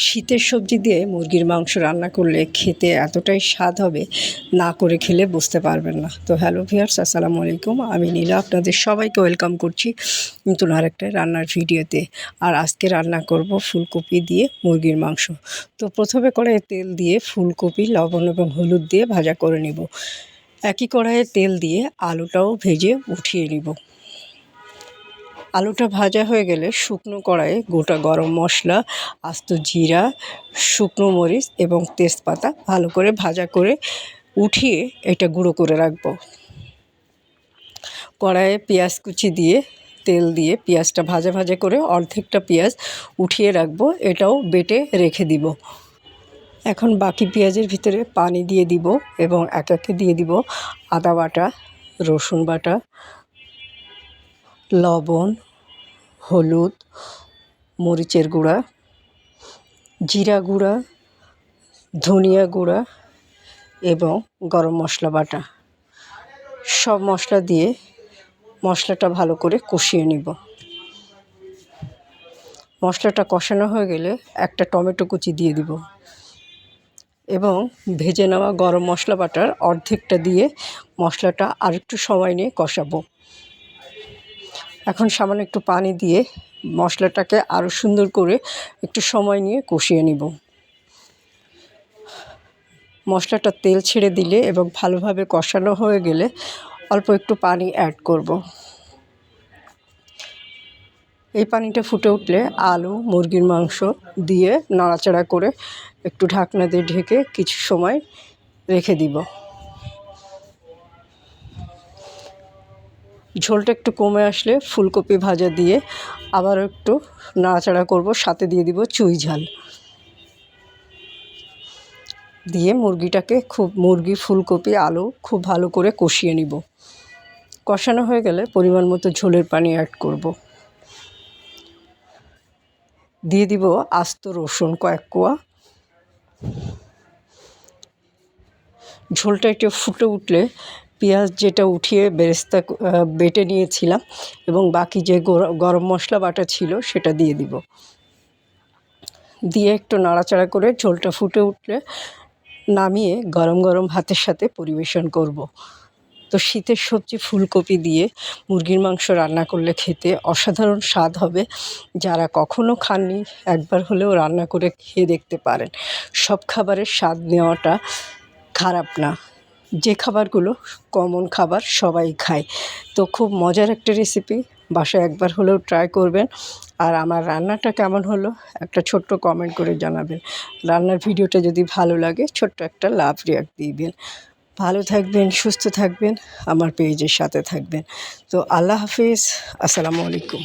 শীতের সবজি দিয়ে মুরগির মাংস রান্না করলে খেতে এতটাই স্বাদ হবে, না করে খেলে বুঝতে পারবেন না। তো হ্যালো ভিউয়ার্স, আসসালামু আলাইকুম। আমি নীলা আপনাদের সবাইকে ওয়েলকাম করছি নতুন আরেকটা রান্নার ভিডিওতে। আর আজকে রান্না করব ফুলকপি দিয়ে মুরগির মাংস। তো প্রথমে কড়াইয়ে তেল দিয়ে ফুলকপি লবণ এবং হলুদ দিয়ে ভাজা করে নিব। একই কড়াইয়ে তেল দিয়ে আলুটাও ভেজে উঠিয়ে নিব। আলুটা ভাজা হয়ে গেলে শুকনো কড়াইয়ে গোটা গরম মশলা, আস্ত জিরা, শুকনো মরিচ এবং তেজপাতা ভালো করে ভাজা করে উঠিয়ে এটা গুঁড়ো করে রাখবো। কড়াইয়ে পেঁয়াজ কুচি দিয়ে তেল দিয়ে পেঁয়াজটা ভাজা ভাজা করে অর্ধেকটা পেঁয়াজ উঠিয়ে রাখবো, এটাও বেটে রেখে দিব। এখন বাকি পেঁয়াজের ভিতরে পানি দিয়ে দিব এবং এক একে দিয়ে দিব আদা বাটা, রসুন বাটা, লবণ, হলুদ, মরিচের গুঁড়া, জিরা গুঁড়া, ধনিয়া গুঁড়া এবং গরম মশলা বাটা। সব মশলা দিয়ে মশলাটা ভালো করে কষিয়ে নিব। মশলাটা কষানো হয়ে গেলে একটা টমেটো কুচি দিয়ে দিব এবং ভেজে নেওয়া গরম মশলা বাটার অর্ধেকটা দিয়ে মশলাটা আরেকটু সময় নিয়ে কষাবো। এখন সামান্য একটু পানি দিয়ে মশলাটাকে আরও সুন্দর করে একটু সময় নিয়ে কষিয়ে নিব। মশলাটা তেল ছেড়ে দিলে এবং ভালোভাবে কষানো হয়ে গেলে অল্প একটু পানি অ্যাড করব। এই পানিটা ফুটে উঠলে আলু, মুরগির মাংস দিয়ে নাড়াচাড়া করে একটু ঢাকনা দিয়ে ঢেকে কিছু সময় রেখে দিব। ঝোলটা একটু কমে আসলে ফুলকপি ভাজা দিয়ে আবার একটু নাড়াচাড়া করব, সাথে দিয়ে দিব চুই ঝাল দিয়ে মুরগি, ফুলকপি, আলু খুব ভালো করে কষিয়ে নিব। কষানো হয়ে গেলে পরিমাণ মতো ঝোলের পানি অ্যাড করব। দিয়ে দিব আস্ত রসুন কয়েক কোয়া। ঝোলটা একটু ফুটে উঠলে পেঁয়াজ যেটা উঠিয়ে বেরেস্তা বেটে নিয়েছিলাম এবং বাকি যে গরম মশলা বাটা ছিল সেটা দিয়ে দিব। দিয়ে একটু নাড়াচাড়া করে ঝোলটা ফুটে উঠলে নামিয়ে গরম গরম ভাতের সাথে পরিবেশন করব। তো শীতের সবজি ফুলকপি দিয়ে মুরগির মাংস রান্না করলে খেতে অসাধারণ স্বাদ হবে। যারা কখনো খাননি একবার হলেও রান্না করে খেয়ে দেখতে পারেন। সব খাবারের স্বাদ নেওয়াটা খারাপ না, যে খাবারগুলো কমন খাবার সবাই খায়। তো খুব মজার একটা রেসিপি, বাসায় একবার হলেও ট্রাই করবেন। আর আমার রান্নাটা কেমন হলো একটা ছোট্ট কমেন্ট করে জানাবেন। রান্নার ভিডিওটা যদি ভালো লাগে ছোট্ট একটা লাভ রিয়াক্ট দিবেন। ভালো থাকবেন, সুস্থ থাকবেন, আমার পেজের সাথে থাকবেন। তো আল্লাহ হাফিজ, আসসালামু আলাইকুম।